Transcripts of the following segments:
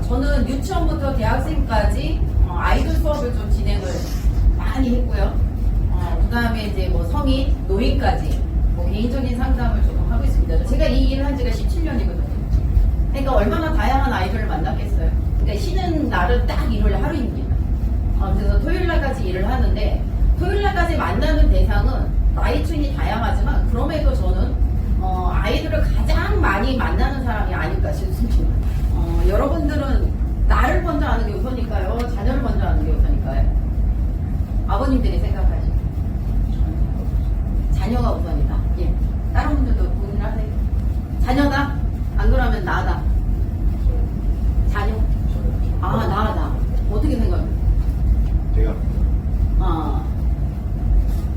저는 유치원부터 대학생까지 아이돌 수업을 좀 진행을 많이 했고요. 그 다음에 이제 뭐 성인, 노인까지 뭐 개인적인 상담을 조금 하고 있습니다. 제가 이 일을 한 지가 17년이거든요. 그러니까 얼마나 다양한 아이들을 만났겠어요. 그러니까 쉬는 날은 딱 일요일 하루입니다. 그래서 토요일 날까지 일을 하는데 토요일 날까지 만나는 대상은 나이층이 다양하지만 그럼에도 저는 아이들을 가장 많이 만나는 사람이 아닐까 싶습니다. 여러분들은 나를 먼저 아는 게 우선일까요? 자녀를 먼저 아는 게 우선일까요? 아버님들이 생각하시죠. 자녀가 우선이다. 예. 다른 분들도 고민하세요. 자녀다? 안 그러면 나다. 자녀? 나. 어떻게 생각해요? 제가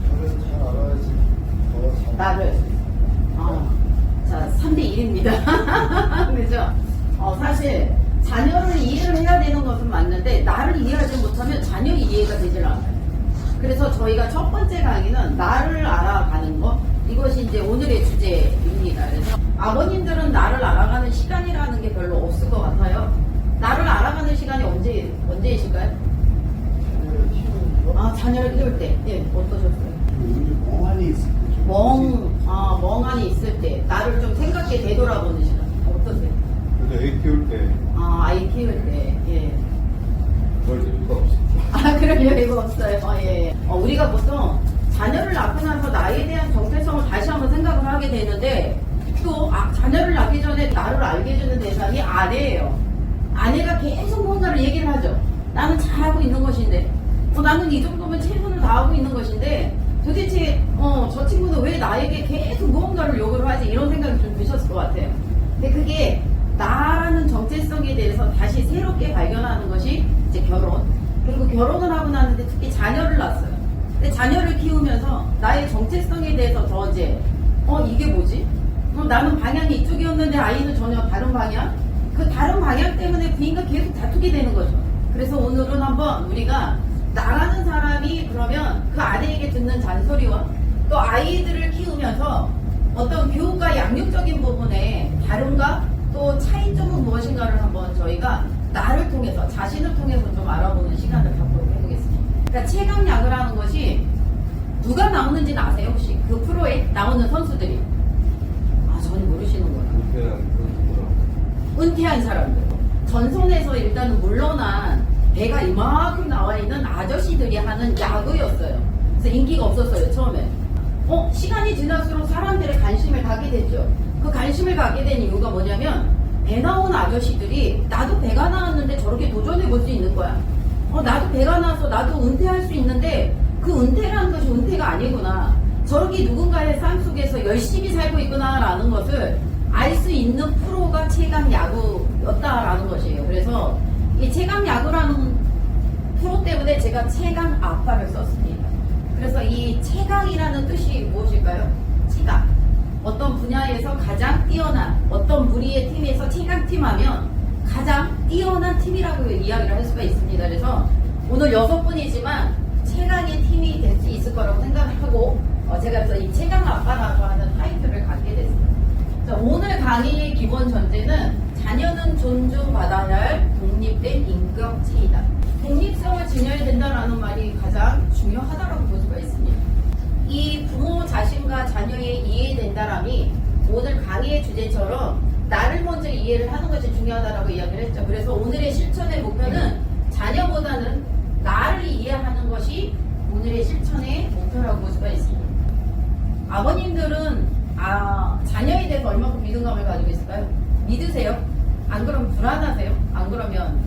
저를 잘 알아야지 더 잘. 나를. 자, 3대1입니다. 그죠? 사실, 자녀를 이해를 해야 되는 것은 맞는데, 나를 이해하지 못하면 자녀 이해가 되질 않아요. 그래서 저희가 첫 번째 강의는 나를 알아가는 것, 이것이 이제 오늘의 주제입니다. 그래서 아버님들은 나를 알아가는 시간이라는 게 별로 없을 것 같아요. 나를 알아가는 시간이 언제이실까요? 자녀를 키우는 거. 자녀를 키울 때. 예, 어떠셨어요? 멍하니 있을 때. 멍하니 있을 때, 나를 좀 생각해 되돌아보는 시간. 어떠세요? 그래서 애 키울 때 아이 키울 때, 예. 뭘 드릴 거 없어요. 그럴 여유가 없어요. 예. 우리가 보통 자녀를 낳고 나서 나에 대한 정체성을 다시 한번 생각을 하게 되는데, 또, 자녀를 낳기 전에 나를 알게 해주는 대상이 아내예요. 아내가 계속 뭔가를 얘기를 하죠. 나는 잘하고 있는 것인데, 나는 이 정도면 최선을 다하고 있는 것인데, 도대체 저 친구는 왜 나에게 계속 무언가를 요구를 하지? 이런 생각이 좀 드셨을 것 같아요. 근데 그게 나라는 정체성에 대해서 다시 새롭게 발견하는 것이 이제 결혼. 그리고 결혼을 하고 나는데 특히 자녀를 낳았어요. 근데 자녀를 키우면서 나의 정체성에 대해서 더 이제 이게 뭐지? 나는 방향이 이쪽이었는데 아이는 전혀 다른 방향? 그 다른 방향 때문에 부인과 계속 다투게 되는 거죠. 그래서 오늘은 한번 우리가 나라는 사람이 그러면 그 아내에게 듣는 잔소리와 또 아이들을 키우면서 어떤 교육과 양육적인 부분에 다른가 또 차이점은 무엇인가를 한번 저희가 나를 통해서 자신을 통해서 좀 알아보는 시간을 갖도록 해보겠습니다. 그러니까 최강약을 하는 것이 누가 나오는지는 아세요? 혹시 그 프로에 나오는 선수들이? 전혀 모르시는 거예요. 은퇴한 사람들. 전선에서 일단은 물러난 배가 이만큼 나와 있는 아저씨들이 하는 야구였어요. 그래서 인기가 없었어요, 처음에. 시간이 지날수록 사람들의 관심을 갖게 됐죠. 그 관심을 갖게 된 이유가 뭐냐면, 배 나온 아저씨들이 나도 배가 나왔는데 저렇게 도전해 볼 수 있는 거야. 나도 배가 나와서 나도 은퇴할 수 있는데 그 은퇴라는 것이 은퇴가 아니구나. 저렇게 누군가의 삶 속에서 열심히 살고 있구나라는 것을 알 수 있는 프로가 최강 야구였다라는 것이에요. 그래서 이 최강 야구라는 프로 때문에 제가 최강 아빠를 썼습니다. 그래서 이 최강이라는 뜻이 무엇일까요? 최강. 어떤 분야에서 가장 뛰어난 어떤 무리의 팀에서 최강팀 하면 가장 뛰어난 팀이라고 이야기를 할 수가 있습니다. 그래서 오늘 6분이지만 최강의 팀이 될 수 있을 거라고 생각을 하고 제가 그래서 이 최강 아빠라고 하는 타이틀을 갖게 됐습니다. 오늘 강의의 기본 전제는 자녀는 존중받아야 할 독립된 인격체이다. 독립성을 지녀야 된다는 말이 가장 중요하다고 볼 수가 있습니다. 이 부모 자신과 자녀의 이해된다람이 오늘 강의의 주제처럼 나를 먼저 이해를 하는 것이 중요하다고 이야기를 했죠. 그래서 오늘의 실천의 목표는 자녀보다는 나를 이해하는 것이 오늘의 실천의 목표라고 볼 수가 있습니다. 아버님들은 자녀에 대해서 얼마큼 믿음감을 가지고 있을까요? 믿으세요? 안 그러면 불안하세요? 안 그러면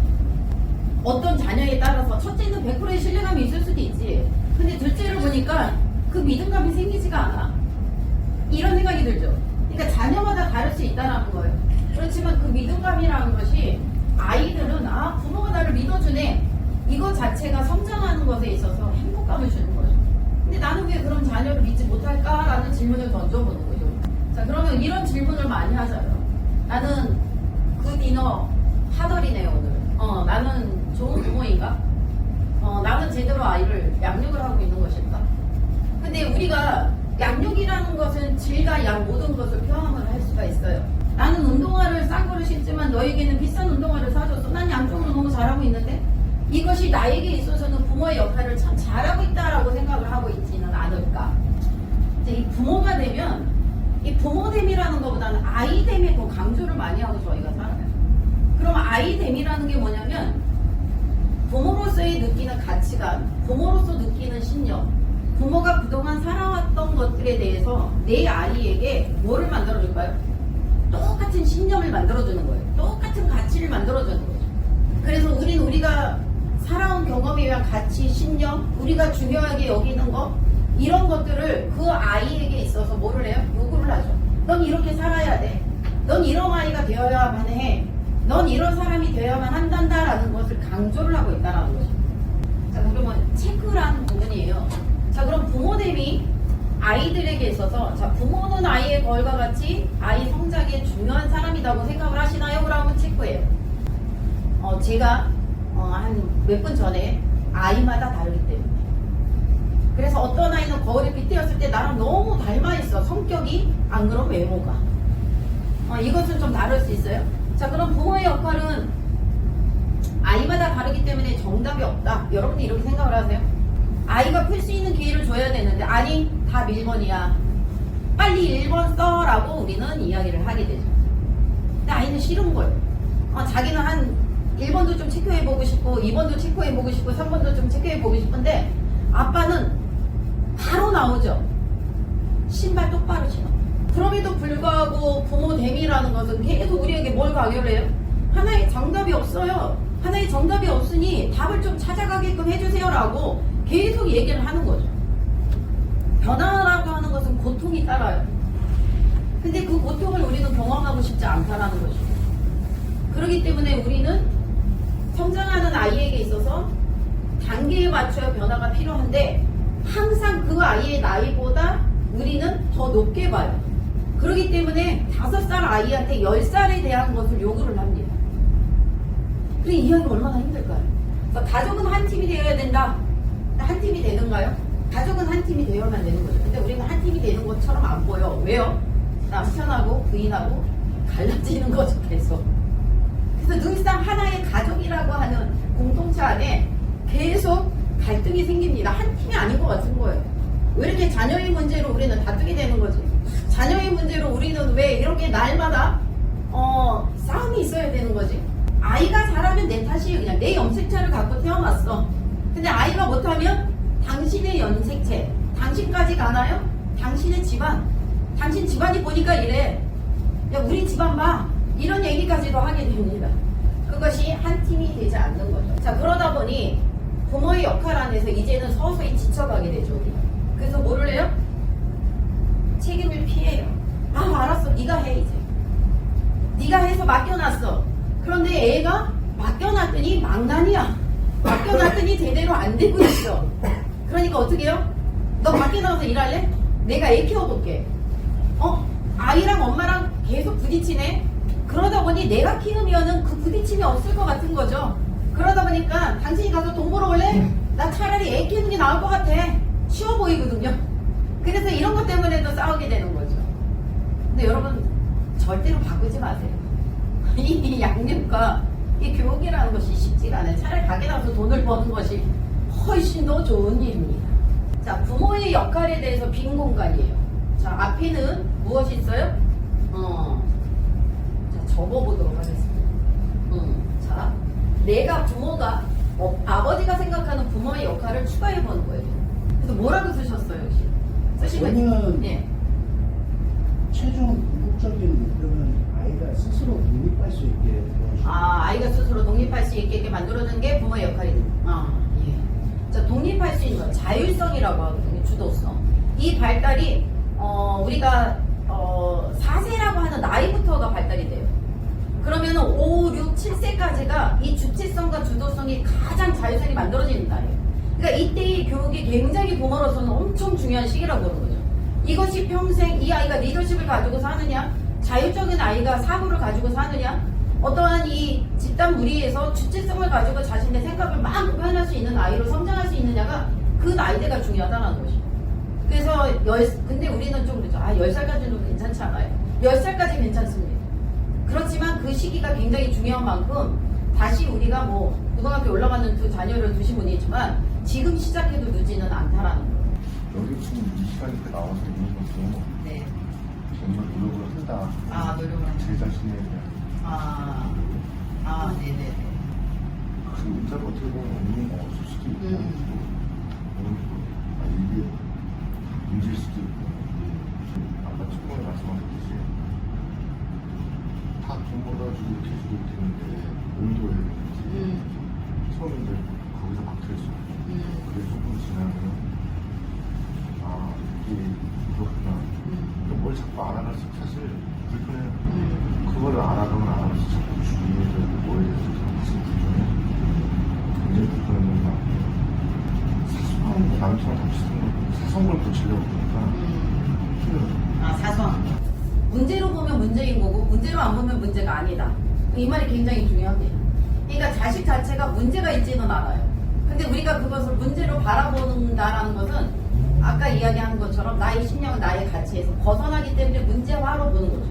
어떤 자녀에 따라서 첫째는 100%의 신뢰감이 있을 수도 있지. 근데 둘째를 보니까 그 믿음감이 생기지가 않아. 이런 생각이 들죠. 그러니까 자녀마다 다를 수 있다는 거예요. 그렇지만 그 믿음감이라는 것이 아이들은 부모가 나를 믿어주네. 이것 자체가 성장하는 것에 있어서 행복감을 주는 거죠. 근데 나는 왜 그럼 자녀를 믿지 못할까라는 질문을 던져보는 거죠. 자, 그러면 이런 질문을 많이 하잖아요. 나는 그 디너 하덜이네요, 오늘. 나는 좋은 부모인가? 나는 제대로 아이를 양육을 하고 있는 것일까? 근데 우리가 양육이라는 것은 질과 양 모든 것을 표현을 할 수가 있어요. 나는 운동화를 싼 거를 신지만 너에게는 비싼 운동화를 사줬어. 난 양쪽으로 너무 잘하고 있는데 이것이 나에게 있어서는 부모의 역할을 참 잘하고 있다라고 생각을 하고 있지는 않을까. 이제 이 부모가 되면 이 부모됨이라는 것보다는 아이됨에 더 강조를 많이 하고 저희가 살아요. 그럼 아이됨이라는 게 뭐냐면 부모로서의 느끼는 가치관, 부모로서 느끼는 신념, 부모가 그동안 살아왔던 것들에 대해서 내 아이에게 뭐를 만들어줄까요? 똑같은 신념을 만들어주는 거예요. 똑같은 가치를 만들어주는 거죠. 그래서 우리가 살아온 경험에 의한 가치, 신념, 우리가 중요하게 여기는 것, 이런 것들을 그 아이에게 있어서 뭐를 해요? 요구를 하죠. 넌 이렇게 살아야 돼. 넌 이런 아이가 되어야만 해. 넌 이런 사람이 되어야만 한단다라는 것을 강조를 하고 있다는 거죠. 자, 그러면 체크라는 부분이에요. 자, 그럼 부모됨이 아이들에게 있어서, 자, 부모는 아이의 거울과 같이 아이 성장에 중요한 사람이라고 생각을 하시나요? 그러면 체크예요. 제가 한 몇 분 전에 아이마다 다르기 때문에, 그래서 어떤 아이는 거울에 빗대었을 때 나랑 너무 닮아 있어. 성격이, 안 그럼 외모가. 이것은 좀 다를 수 있어요. 자, 그럼 부모의 역할은 아이마다 다르기 때문에 정답이 없다. 여러분들 이렇게 생각을 하세요? 아이가 풀 수 있는 기회를 줘야 되는데, 아니 다 1번이야. 빨리 1번 써라고 우리는 이야기를 하게 되죠. 근데 아이는 싫은 거예요. 자기는 한 1번도 좀 체크해보고 싶고 2번도 체크해보고 싶고 3번도 좀 체크해보고 싶은데, 아빠는 바로 나오죠. 신발 똑바로 신어. 그럼에도 불구하고 부모됨이라는 것은 계속 우리에게 뭘 강요를 해요? 하나의 정답이 없어요. 하나의 정답이 없으니 답을 좀 찾아가게끔 해주세요라고 계속 얘기를 하는 거죠. 변화라고 하는 것은 고통이 따라요. 근데 그 고통을 우리는 경험하고 싶지 않다라는 거죠. 그렇기 때문에 우리는 성장하는 아이에게 있어서 단계에 맞춰야 변화가 필요한데, 항상 그 아이의 나이보다 우리는 더 높게 봐요. 그렇기 때문에 5살 아이한테 10살에 대한 것을 요구를 합니다. 그래, 이 아이가 얼마나 힘들까요? 그러니까 가족은 한 팀이 되어야 된다. 한 팀이 되는가요? 가족은 한 팀이 되어야만 되는 거죠. 근데 우리는 한 팀이 되는 것처럼 안 보여. 왜요? 남편하고 부인하고 갈라지는 거죠, 계속. 그래서 늘상 하나의 가족이라고 하는 공동체 안에 계속 갈등이 생깁니다. 한 팀이 아닌 것 같은 거예요. 왜 이렇게 자녀의 문제로 우리는 다투게 되는 거지? 자녀의 문제로 우리는 왜 이렇게 날마다 싸움이 있어야 되는 거지? 아이가 잘하면 내 탓이에요. 그냥 내 염색체를 갖고 태어났어. 근데 아이가 못하면 당신의 염색체, 당신까지 가나요? 당신의 집안, 당신 집안이 보니까 이래. 야, 우리 집안 봐. 이런 얘기까지도 하게 됩니다. 그것이 한 팀이 되지 않는 거죠. 자, 그러다 보니 부모의 역할 안에서 이제는 서서히 지쳐가게 되죠. 우리. 그래서 뭐를 해요? 책임을 피해요. 알았어. 네가 해 이제. 네가 해서 맡겨놨어. 그런데 애가 맡겨놨더니 망난이야. 맡겨놨더니 제대로 안 되고 있어. 그러니까 어떻게 해요? 너 밖에 나가서 일할래? 내가 애 키워볼게. 아이랑 엄마랑 계속 부딪히네. 그러다 보니 내가 키우면은 그 부딪힘이 없을 것 같은 거죠. 그러다 보니까 당신이 가서 돈 벌어 올래? 나 차라리 애 키우는 게 나을 것 같아. 쉬워 보이거든요. 그래서 이런 것 때문에도 싸우게 되는 거죠. 근데 여러분 절대로 바꾸지 마세요. 이 양육과 이 교육이라는 것이 쉽지가 않아요. 차라리 밖에 나가서 돈을 버는 것이 훨씬 더 좋은 일입니다. 자, 부모의 역할에 대해서 빈 공간이에요. 자, 앞에는 무엇이 있어요? 자, 적어보도록 하겠습니다. 자, 내가 부모가 아버지가 생각하는 부모의 역할을 추가해보는 거예요. 그래서 뭐라고 쓰셨어요, 혹시? 저는 예. 최종 궁극적인 목표는 아이가 스스로 독립할 수 있게 도와주고, 아이가 스스로 독립할 수 있게 만들어주는 게 부모의 역할이다. 예. 자, 독립할 수 있는 것, 자율성이라고 하거든요. 주도성. 이 발달이 우리가 4세라고 하는 나이부터가 발달이 돼요. 그러면 5, 6, 7세까지가 이 주체성과 주도성이 가장 자율성이 만들어지는 나이에요. 그러니까 이때의 교육이 굉장히 부모로서는 엄청 중요한 시기라고 보는 거죠. 이것이 평생 이 아이가 리더십을 가지고 사느냐, 자율적인 아이가 사고를 가지고 사느냐, 어떠한 이 집단 무리에서 주체성을 가지고 자신의 생각을 막 표현할 수 있는 아이로 성장할 수 있느냐가 그 나이대가 중요하다는 것이죠. 그래서 근데 우리는 좀 그러죠. 10살까지는 괜찮지 않아요? 10살까지 괜찮습니다. 그렇지만 그 시기가 굉장히 중요한 만큼 다시 우리가 뭐 고등학교 올라가는 두 자녀를 두신 분이 있지만 지금 시작해도 늦지는 않다라는 거예요. 여기 지금 이 시간에 나와서 있는 것도 네. 정말 노력을 한다. 아, 노력을 한다. 제 자신에 대한. 네네네. 그 문자가 어떻게 보면 없는 거 없을 수도 있고, 이게 문제일 수도 있고, 아까 처음에 말씀하셨듯이, 다 돈 벌어가지고 이렇게 주고 있는데, 온도에 처음에 이제 거기서 막혀있어. 그게 조금 지나면, 아, 이게 이렇구나. 그러니까 뭘 자꾸 알아갈수 사실 불편해요. 그걸 알아가면 알아서 자꾸 주위에 대고 뭐에 대해서 자꾸 불편해. 굉장히 불편한 건 사소한 남처럼 잡치는 거 사소한 걸 고치려고 그러니까 힘들어요. 사소한 거. 문제로 보면 문제인 거고 문제로 안 보면 문제가 아니다. 이 말이 굉장히 중요합니다. 그러니까 자식 자체가 문제가 있지는 않아요. 근데 우리가 그것을 문제로 바라본다라는 것은 아까 이야기한 것처럼 나의 심령, 나의 가치에서 벗어나기 때문에 문제화로 보는 거죠.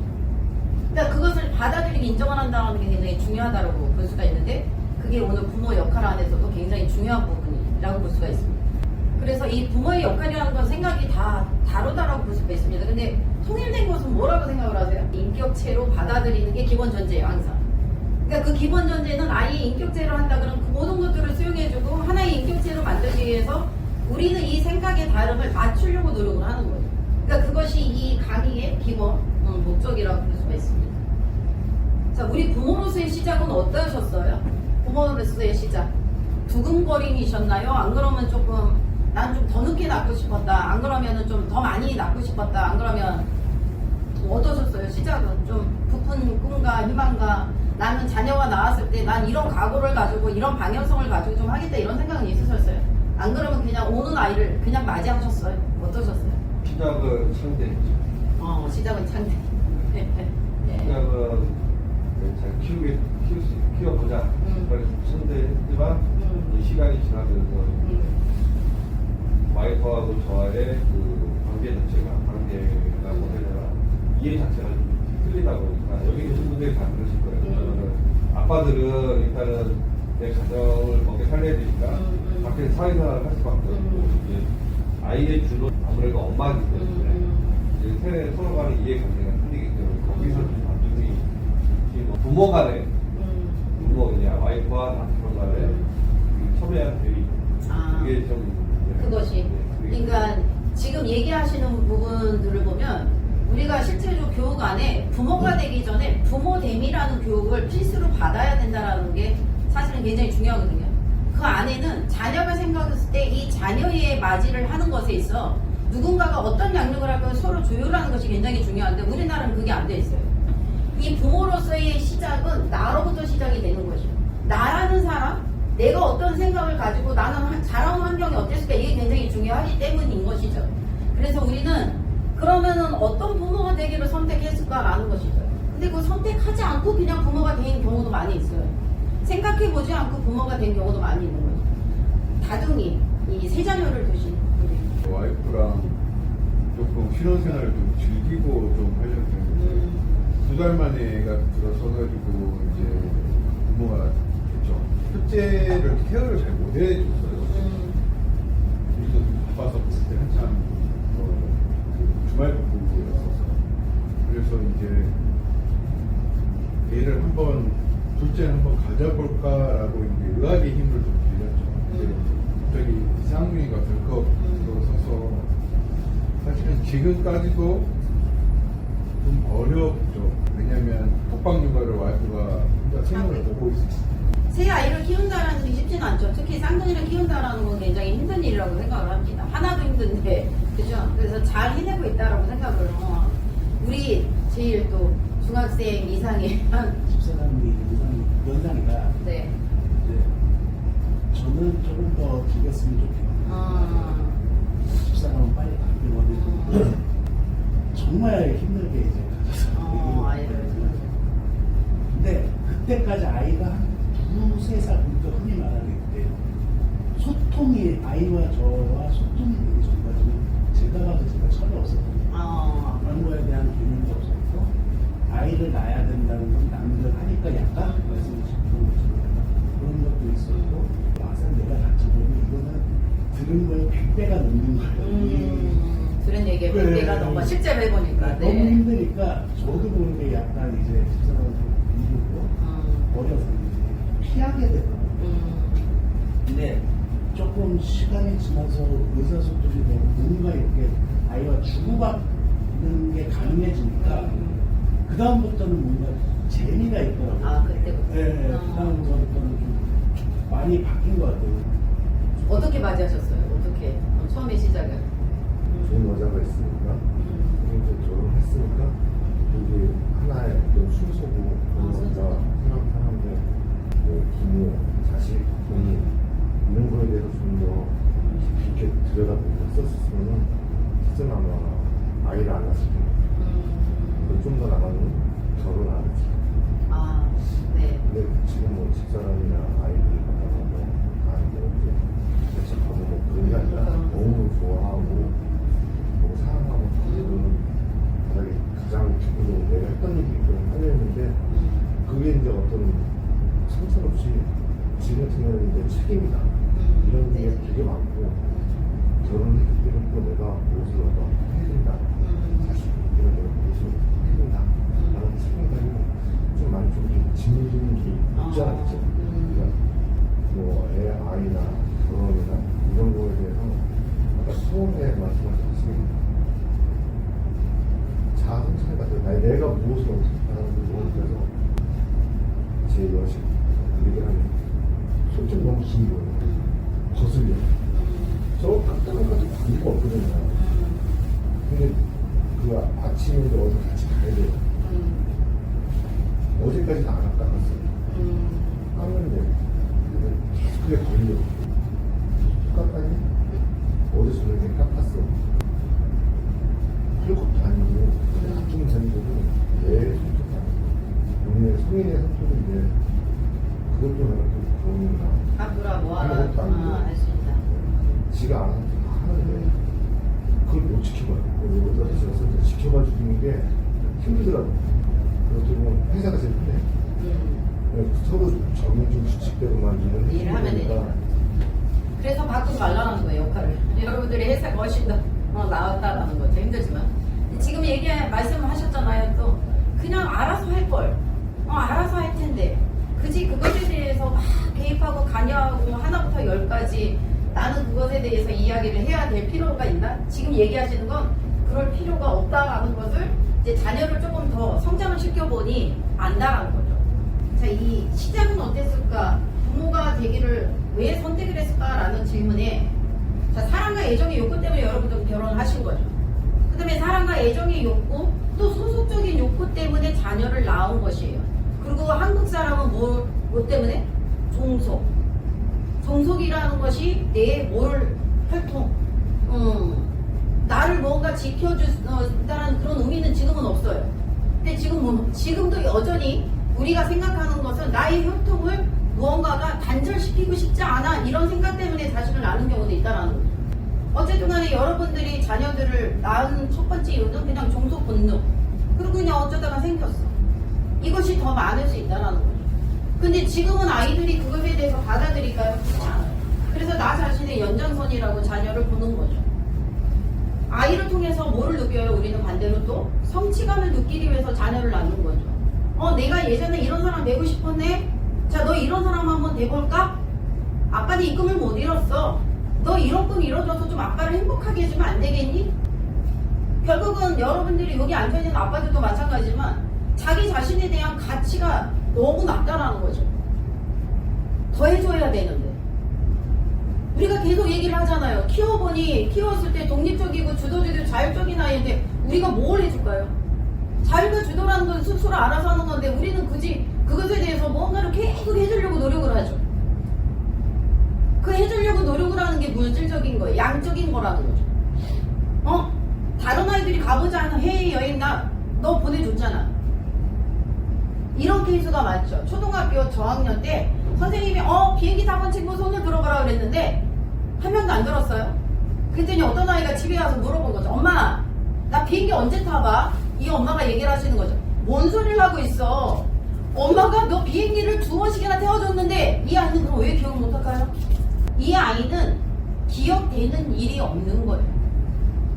그러니까 그것을 받아들이고 인정을 한다는 게 굉장히 중요하다고 볼 수가 있는데 그게 오늘 부모 역할 안에서도 굉장히 중요한 부분이라고 볼 수가 있습니다. 그래서 이 부모의 역할이라는 건 생각이 다 다르다라고 볼 수가 있습니다. 근데 통일된 것은 뭐라고 생각을 하세요? 인격체로 받아들이는 게 기본 전제예요, 항상. 그러니까 그 기본 전제는 아이의 인격체로 한다 그러면 그 모든 것들을 수용해주고 하나의 인격체로 만들기 위해서 우리는 이 생각의 다름을 맞추려고 노력을 하는 거예요. 그러니까 그것이 이 강의의 기본 목적이라고 볼 수가 있습니다. 자, 우리 부모로서의 시작은 어떠셨어요? 부모로서의 시작. 두근거림이셨나요? 안 그러면 조금 난 좀 더 늦게 낳고 싶었다. 안 그러면 좀 더 많이 낳고 싶었다. 안 그러면 어떠셨어요? 시작은 좀 부푼 꿈과 희망과 나는 자녀가 나왔을 때 난 이런 각오를 가지고 이런 방향성을 가지고 좀 하겠다 이런 생각은 있으셨어요? 안 그러면 그냥 오는 아이를 그냥 맞이하셨어요? 어떠셨어요? 시작은 상대했죠. 시작은 창대. 시작은 잘 키워보자. 그걸 상대했지만 이 시간이 지나면서 와이프하고 저와의 그 관계 자체가 이해 자체가 좀 틀리다 보니까 여기 계신 분들이 다 그러실 거예요. 왜냐면은 아빠들은 일단은 내 가정을 먹게 살려야 되니까 밖에서 사회생활을 할 수밖에 없고 이제 아이의 주로 아무래도 엄마이기 때문에 이제 세대 서로 간의 이해관계가 틀리기 때문에 거기서 좀 나중에 뭐 부모 간에 부모냐 와이프와 남편 간에 그 첨예한 대립 그게 좀 그것이 그러니까 지금 얘기하시는 부분들을 보면 우리가 실제로 교육 안에 부모가 되기 전에 부모됨이라는 교육을 필수로 받아야 된다는 게 사실은 굉장히 중요하거든요. 그 안에는 자녀가 생각했을 때 이 자녀의 맞이를 하는 것에 있어 누군가가 어떤 양육을 할까 서로 조율하는 것이 굉장히 중요한데 우리나라는 그게 안 돼 있어요. 이 부모로서의 시작은 나로부터 시작이 되는 것이요. 나라는 사람, 내가 어떤 생각을 가지고 나는 자라온 환경이 어땠을까 이게 굉장히 중요하기 때문인 것이죠. 그래서 우리는 그러면은 어떤 부모가 되기를 선택했을까라는 것이죠. 근데 그 선택하지 않고 그냥 부모가 된 경우도 많이 있어요. 생각해보지 않고 부모가 된 경우도 많이 있는 거죠. 다둥이, 이 세 자녀를 두신 우리. 와이프랑 조금 신혼생활을 좀 즐기고 좀 하려고 했는데 2달 만에 애가 들어서가지고 이제 부모가 됐죠. 첫째를 케어를 잘 못 해줬어요. 우리도 좀 바빠서 그때 한참 주말 부부였어서 그래서 이제 애를 한번 둘째를 한번 가져볼까라고 이제 의학의 힘을 좀 빌렸죠. 이제 갑자기 쌍둥이가 덜컥 들어서서 사실은 지금까지도 좀 어렵죠. 왜냐면 독방 육아를 와이프가 혼자 생활을 보고 있어요. 새 아이를 키운다라는 게 쉽지는 않죠. 특히 쌍둥이를 키운다라는 건 굉장히 힘든 일이라고 생각을 합니다. 하나도 힘든데, 그죠? 그래서 잘 해내고 있다라고 생각을 우리 제일 또 중학생 이상의 14단이 연상이가 네. 저는 조금 더 길었으면 좋겠어요. 14단은 빨리 바뀌거든요. 정말 힘들게 이제 가져서 아이를. 근데 그때까지 아이가 한 2~3살부터 흔히 말하는 게 소통이 아이와 저와 소통이 되기 전까지는 제가 봐도 제가 철이 없었거든요. 그런 거에 대한 개념도 없었고 아이를 낳아야 된다는 건 남들 하니까 약간 말씀을 듣는 거죠. 실제로 해보니까. 너무 힘드니까 저도 모르게 약간 이제 집사람을 미루고 어려서 이제 피하게 되더라고요. 근데 조금 시간이 지나서 의사소통이 되고 뭔가 이렇게 아이와 주고받는 게 가능해지니까 그 다음부터는 뭔가 재미가 있더라고요. 아, 그때부터? 네, 그 다음부터는 좀 많이 바뀐 것 같아요. 어떻게 맞이하셨어요? 어떻게? 처음에 시작을? 좋은 여자가 있으니까 이제 결혼했으니까 이게 하나의 어떤 순서고 뭔가 생각하는데 뭐 부모, 자식, 본인 이런 거에 대해서 좀 더 깊이 있게 들여다보고 했었으면 실제는 아마 아이를 안 낳았을 텐데 좀 더 나가면 결혼 안 했을 텐데 아, 네. 근데 지금 뭐 집사람이나 아이들 만나서 뭐 이제 대책하고 뭐 그런 게 아니라 너무 좋아하고 너무 사랑하고 지금 가장 기본적으로 내가 했던 얘기 그런 하려 했는데 그게 이제 어떤 상처 없이 지금 같은 경우는 이제 책임이다 이런 게 되게 많고 결혼했기 때문에 또 내가 무엇을 얻어 해야 된다 자식 때문에 내가 무엇을 해야 된다 라는 책임감이 좀 많이 좀 짓는 게 있지 않았죠. 그러니까 뭐 애, 아이나 결혼이나 이런 거에 대해서 아까 처음에 말씀하셨듯이 자아성찰 같은 거 내가 무엇을 어떻게 하는지 그래서 제 여식 얘기하는 솔직히 너무 긴 거예요. 거슬려. 저 깜짝한 것도 관계가 없거든요. 근데 그 아침에 이제 어디 같이 가야 돼요. 어제까지 안 깎았어요. 깎는데 계속 그게 걸려. 깎았니? 어제 저녁에 깎았어. 그럴 것도 아니고 좀 전이고 내 성격도 아니고 본인의 성인의 성격인데 그것도 내가 또 그러는구나. 바꾸라 뭐 하라. 아무것도 아니고 할 수 있다. 지가 알아서 하는데 그걸 못 지켜봐요. 여기다 제가 지켜봐 주는 게 힘들더라고요. 그렇게 보면 회사가 제일 편해. 서로 정해진 규칙대로만 일을 하면 되니까. 그래서 바꾸지 말라는 거예요, 역할을. 여러분들이 회사가 훨씬 더 나았다라는 거죠. 힘들지만. 지금 말씀을 하셨잖아요. 또 그냥 알아서 할 걸. 알아서 할 텐데. 그지 그것에 대해서 막 개입하고 관여하고 하나부터 10까지 나는 그것에 대해서 이야기를 해야 될 필요가 있나? 지금 얘기하시는 건 그럴 필요가 없다라는 것을 이제 자녀를 조금 더 성장을 시켜보니 안다라는 거죠. 자, 이 시작은 어땠을까? 부모가 되기를 왜 선택을 했을까라는 질문에 자, 사랑과 애정의 욕구 때문에 여러분들 결혼을 하신 거죠. 그 다음에 사랑과 애정의 욕구 또 소속적인 욕구 때문에 자녀를 낳은 것이에요. 그리고 한국 사람은 뭐 때문에? 종속. 종속이라는 것이 내 모ral 혈통. 나를 뭔가 지켜준다는 그런 의미는 지금은 없어요. 근데 지금도 여전히 우리가 생각하는 것은 나의 혈통을 무언가가 단절시키고 싶지 않아 이런 생각 때문에 자식을 낳는 경우도 있다라는 거죠. 어쨌든 간에 여러분들이 자녀들을 낳은 첫 번째 이유는 그냥 종속 본능. 그리고 그냥 어쩌다가 생겼어. 이것이 더 많을 수 있다라는 거죠. 근데 지금은 아이들이 그것에 대해서 받아들일까요? 그렇지 않아요. 그래서 나 자신의 연장선이라고 자녀를 보는 거죠. 아이를 통해서 뭐를 느껴요? 우리는 반대로 또 성취감을 느끼기 위해서 자녀를 낳는 거죠. 내가 예전에 이런 사람 되고 싶었네? 자, 너 이런 사람 한번 돼볼까? 아빠는 이 꿈을 못 이뤘어. 너 이런 꿈 이뤄줘서 좀 아빠를 행복하게 해주면 안 되겠니? 결국은 여러분들이 여기 앉아있는 아빠들도 마찬가지지만 자기 자신에 대한 가치가 너무 낮다라는 거죠. 더 해줘야 되는데. 우리가 계속 얘기를 하잖아요. 키웠을 때 독립적이고 주도적이고 자율적인 아이인데 우리가 뭘 해줄까요? 자율과 주도라는 건 스스로 알아서 하는 건데 우리는 굳이 그것에 대해서 뭔가를 계속 해주려고 노력을 하죠. 그 해주려고 노력을 하는 게 물질적인 거예요. 양적인 거라는 거죠. 다른 아이들이 가보자 하는 해외 여행 너 보내줬잖아. 이런 케이스가 많죠. 초등학교 저학년 때 선생님이 비행기 타본 친구 손을 들어보라 그랬는데 한 명도 안 들었어요. 그랬더니 어떤 아이가 집에 와서 물어본 거죠. 엄마, 나 비행기 언제 타봐? 이 엄마가 얘기를 하시는 거죠. 뭔 소리를 하고 있어? 엄마가 너 비행기를 2번씩이나 태워줬는데 이 아이는 그럼 왜 기억을 못할까요? 이 아이는 기억되는 일이 없는 거예요.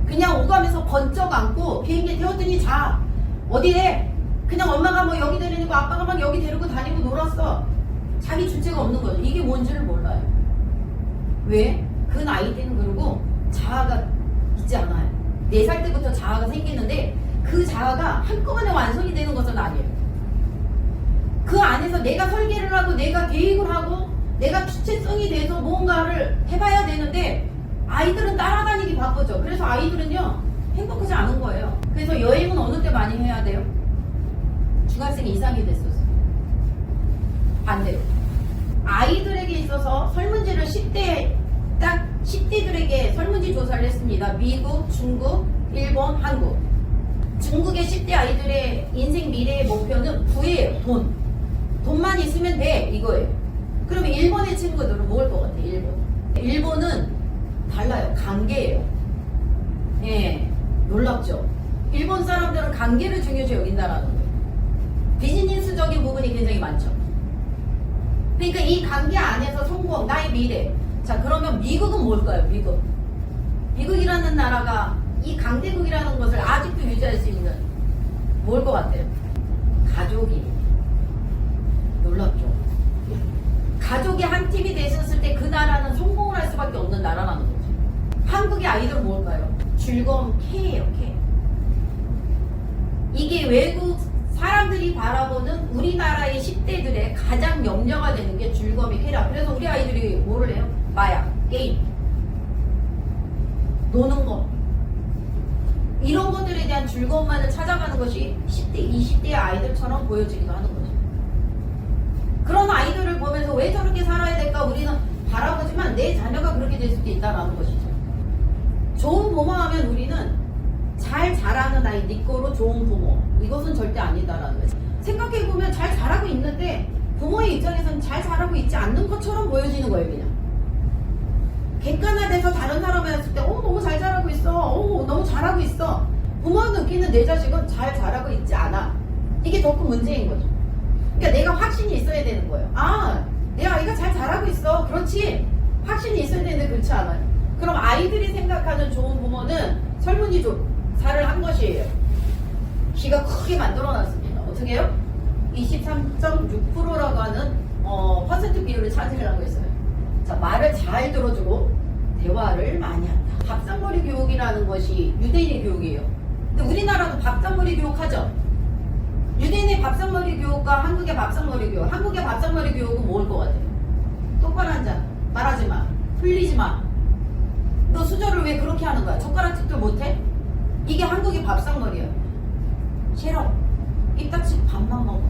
그냥 오가면서 번쩍 안고 비행기에 태웠더니 자. 어디에? 그냥 엄마가 뭐 여기 데리고 아빠가 막 여기 데리고 다니고 놀았어. 자기 주체가 없는 거죠. 이게 뭔지를 몰라요. 왜? 그 나이 때는 그러고 자아가 있지 않아요. 4살 때부터 자아가 생기는데 그 자아가 한꺼번에 완성이 되는 것은 아니에요. 그 안에서 내가 설계를 하고 내가 계획을 하고 내가 주체성이 돼서 뭔가를 해봐야 되는데 아이들은 따라다니기 바쁘죠. 그래서 아이들은요 행복하지 않은 거예요. 그래서 여행은 어느 때 많이 해야 돼요? 중학생 이상이 됐었어요. 반대로 아이들에게 있어서 설문지를 10대 딱 10대들에게 설문지 조사를 했습니다. 미국, 중국, 일본, 한국. 중국의 10대 아이들의 인생 미래의 목표는 부예요. 돈만 있으면 돼 이거예요. 그러면 일본의 친구들은 뭘 것 같아요? 일본은 달라요. 관계예요. 예, 놀랍죠. 일본 사람들은 관계를 중요시 여긴다라는 거예요. 비즈니스적인 부분이 굉장히 많죠. 그러니까 이 관계 안에서 성공, 나의 미래. 자, 그러면 미국은 뭘까요? 미국이라는 나라가 이 강대국이라는 것을 아직도 유지할 수 있는 뭘 것 같아요? 가족이. 놀랍죠. 가족이 한 팀이 됐었을 때 그 나라는 성공을 할 수밖에 없는 나라라는 거죠. 한국의 아이들은 뭘까요? 즐거움, K예요, K. 이게 외국 사람들이 바라보는 우리나라의 10대들의 가장 염려가 되는 게 즐거움이 K라. 그래서 우리 아이들이 뭐를 해요? 마약, 게임, 노는 거. 이런 것들에 대한 즐거움만을 찾아가는 것이 10대, 20대의 아이들처럼 보여지기도 하는 거죠. 그런 아이들을 보면서 왜 저렇게 살아야 될까 우리는 바라보지만 내 자녀가 그렇게 될 수도 있다는 것이죠. 좋은 부모 하면 우리는 잘 자라는 아이, 네 거로 좋은 부모. 이것은 절대 아니다라는 거죠. 생각해보면 잘 자라고 있는데 부모의 입장에서는 잘 자라고 있지 않는 것처럼 보여지는 거예요, 그냥. 객관화돼서 다른 사람을 했을 때, 너무 잘 자라고 있어. 너무 잘하고 있어. 부모가 느끼는 내 자식은 잘 자라고 있지 않아. 이게 더 큰 문제인 거죠. 그러니까 내가 확신이 있어야 되는 거예요. 내 아이가 잘 자라고 있어. 그렇지. 확신이 있어야 되는데 그렇지 않아요. 그럼 아이들이 생각하는 좋은 부모는 설문지 조사를 한 것이에요. 키가 크게 만들어놨습니다. 어떻게 해요? 23.6%라고 하는 퍼센트 비율을 차지하고 있어요. 자, 말을 잘 들어주고 대화를 많이 한다. 밥상머리 교육이라는 것이 유대인의 교육이에요. 근데 우리나라도 밥상머리 교육하죠. 유대인의 밥상머리 교육과 한국의 밥상머리 교육. 한국의 밥상머리 교육은 뭘 것 같아요? 똑바로 앉아. 말하지 마. 흘리지 마. 너 수저를 왜 그렇게 하는 거야? 젓가락질도 못해? 이게 한국의 밥상머리예요. 싫어. 입 닥치고 밥만 먹어.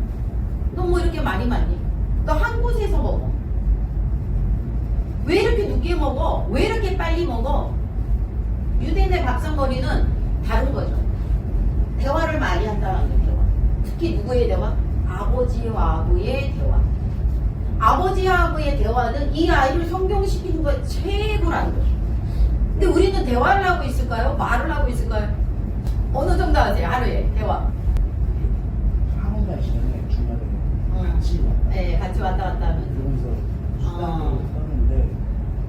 너 뭐 이렇게 말이 많니? 너 한 곳에서 먹어. 왜 이렇게 늦게 먹어? 왜 이렇게 빨리 먹어? 유대인의 밥상머리는 다른 거죠. 대화를 많이 한다는 거예요. 특히 누구의 대화? 아버지와 아부의 대화. 아버지와 아부의 대화는 이 아이를 성경시키는 거에 최고라는 거죠. 근데 우리는 대화를 하고 있을까요? 말을 하고 있을까요? 어느 정도 하세요? 하루에 대화. 학원 시간에 주말에 같이 왔다. 네, 같이 왔다 갔다 하면. 그러면서 수다를 떠는데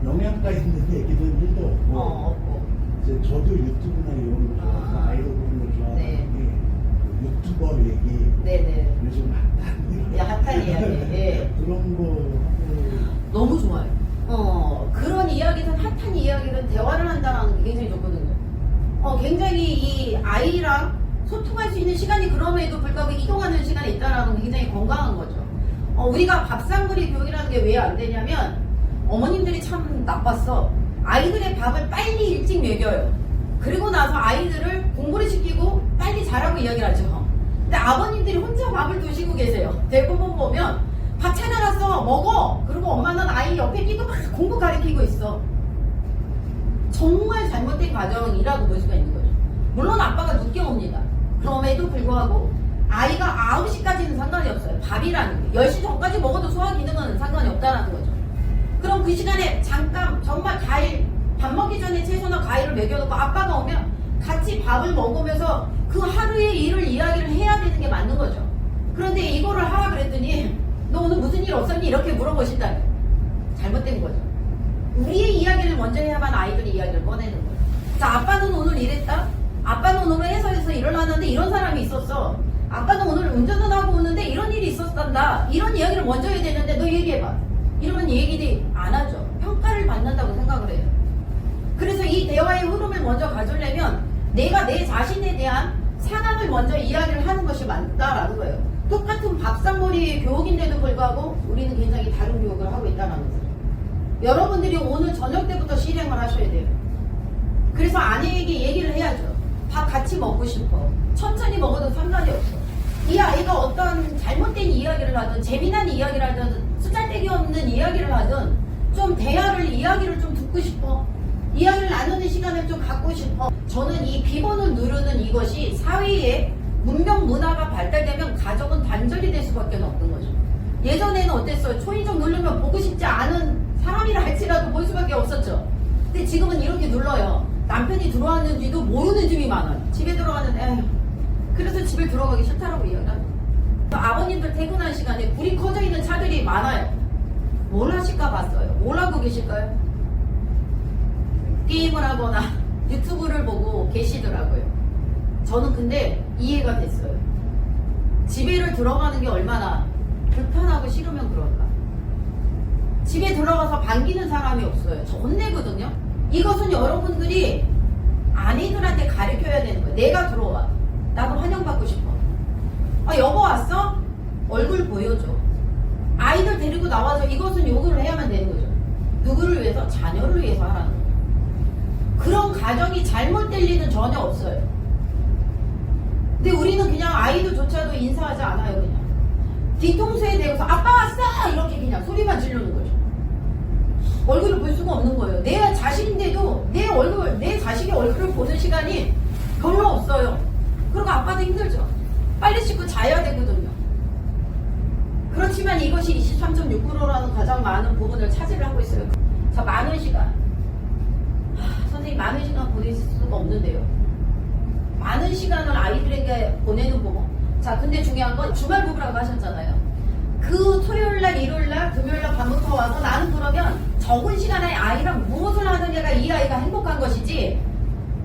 영양가 있는 얘기는 일도 없고. 없고. 이제 저도 유튜브나 이런 거 좋아해서 아이돌 보는 거 좋아하는 네. 게 유튜버 얘기. 네네. 요즘 핫한 이야기. 예. 그런 거 하고. 너무 좋아요. 그런 이야기든 핫한 이야기든 대화를 한다는 게 굉장히 좋거든요. 굉장히 이 아이랑 소통할 수 있는 시간이 그럼에도 불구하고 이동하는 시간이 있다는 게 굉장히 건강한 거죠. 우리가 밥상머리 교육이라는 게 왜 안 되냐면 어머님들이 참 나빴어. 아이들의 밥을 빨리 일찍 먹여요. 그리고 나서 아이들을 공부를 시키고 빨리 자라고 이야기를 하죠. 근데 아버님들이 혼자 밥을 드시고 계세요. 대부분 보면 밥 찾아놨어 먹어. 그리고 엄마는 아이 옆에 끼고 막 공부 가르치고 있어. 정말 잘못된 과정이라고 볼 수가 있는 거죠. 물론 아빠가 늦게 옵니다. 그럼에도 불구하고 아이가 9시까지는 상관이 없어요. 밥이라는 게 10시 전까지 먹어도 소화 기능은 상관이 없다는 거죠. 그럼 그 시간에 잠깐 정말 과일 밥 먹기 전에 채소나 과일을 먹여놓고 아빠가 오면 같이 밥을 먹으면서 그 하루의 일을 이야기를 해야 되는 게 맞는 거죠. 그런데 이거를 하라 그랬더니 너 오늘 무슨 일 없었니? 이렇게 물어보신다니 잘못된 거죠. 우리의 이야기를 먼저 해야만 아이들이 이야기를 꺼내는 거예요. 자, 아빠는 오늘 이랬다? 아빠는 오늘 회사에서 일어났는데 이런 사람이 있었어. 아빠는 오늘 운전을 하고 오는데 이런 일이 있었단다. 이런 이야기를 먼저 해야 되는데 너 얘기해봐. 이러면 얘기들이 안 하죠. 평가를 받는다고 생각을 해요. 그래서 이 대화의 흐름을 먼저 가져려면 내가 내 자신에 대한 상황을 먼저 이야기를 하는 것이 맞다라는 거예요. 똑같은 밥상머리의 교육인데도 불구하고 우리는 굉장히 다른 교육을 하고 있다는 거죠. 여러분들이 오늘 저녁 때부터 실행을 하셔야 돼요. 그래서 아내에게 얘기를 해야죠. 밥 같이 먹고 싶어. 천천히 먹어도 상관이 없어. 이 아이가 어떤 잘못된 이야기를 하든 재미난 이야기를 하든 쓰잘데기 없는 이야기를 하든 좀 대화를 이야기를 좀 듣고 싶어. 이야기를 나누는 시간을 좀 갖고 싶어. 저는 이 비번을 누르는 이것이 사회에 문명 문화가 발달되면 가족은 단절이 될 수밖에 없는 거죠. 예전에는 어땠어요? 초인종 누르면 보고 싶지 않은 사람이라 할지라도 볼 수밖에 없었죠. 근데 지금은 이렇게 눌러요. 남편이 들어왔는지도 모르는 집이 많아요. 집에 들어가는데 에휴, 그래서 집에 들어가기 싫다라고 이야기합니다. 아버님들 퇴근한 시간에 불이 꺼져 있는 차들이 많아요. 뭘 하실까 봤어요. 뭘 하고 계실까요? 게임을 하거나 유튜브를 보고 계시더라고요. 저는 근데 이해가 됐어요. 집에를 들어가는 게 얼마나 불편하고 싫으면 그럴까. 집에 들어가서 반기는 사람이 없어요. 저 혼내거든요. 이것은 여러분들이 아내들한테 가르쳐야 되는 거예요. 내가 들어와. 나도 환영받고 싶어. 아, 여보 왔어? 얼굴 보여줘. 아이들 데리고 나와서 이것은 요구를 해야만 되는 거죠. 누구를 위해서? 자녀를 위해서 하라는 거예요. 그런 가정이 잘못될 리는 전혀 없어요. 근데 우리는 그냥 아이들조차도 인사하지 않아요. 그냥 뒤통수에 대고서 아빠 왔어! 이렇게 그냥 소리만 지르는 거죠. 얼굴을 볼 수가 없는 거예요. 내 자식인데도 내 자식의 얼굴을 보는 시간이 별로 없어요. 그리고 아빠도 힘들죠. 빨리 씻고 자야 되거든요. 그렇지만 이것이 23.6%라는 가장 많은 부분을 차지를 하고 있어요. 자, 많은 시간. 선생님, 많은 시간 보낼 수가 없는데요. 많은 시간을 아이들에게 보내는 부분. 자, 근데 중요한 건 주말 부부라고 하셨잖아요. 그 토요일날, 일요일날, 금요일날 밤부터 와서 나는 그러면 적은 시간에 아이랑 무엇을 하느냐가 이 아이가 행복한 것이지,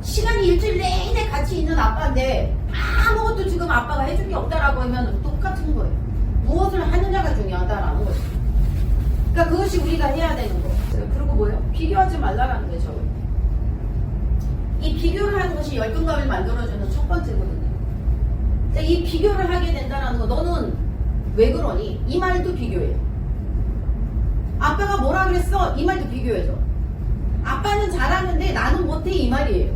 시간이 일주일 내내 같이 있는 아빠인데 아무것도 지금 아빠가 해줄 게 없다라고 하면 똑같은 거예요. 무엇을 하느냐가 중요하다라는 거죠. 그러니까 그것이 우리가 해야 되는 거. 그리고 뭐예요? 비교하지 말라라는 거예요. 저는 이 비교를 하는 것이 열등감을 만들어주는 첫 번째거든요. 이 비교를 하게 된다는 거. 너는 왜 그러니? 이 말도 비교해요. 아빠가 뭐라 그랬어? 이 말도 비교해줘. 아빠는 잘하는데 나는 못해, 이 말이에요.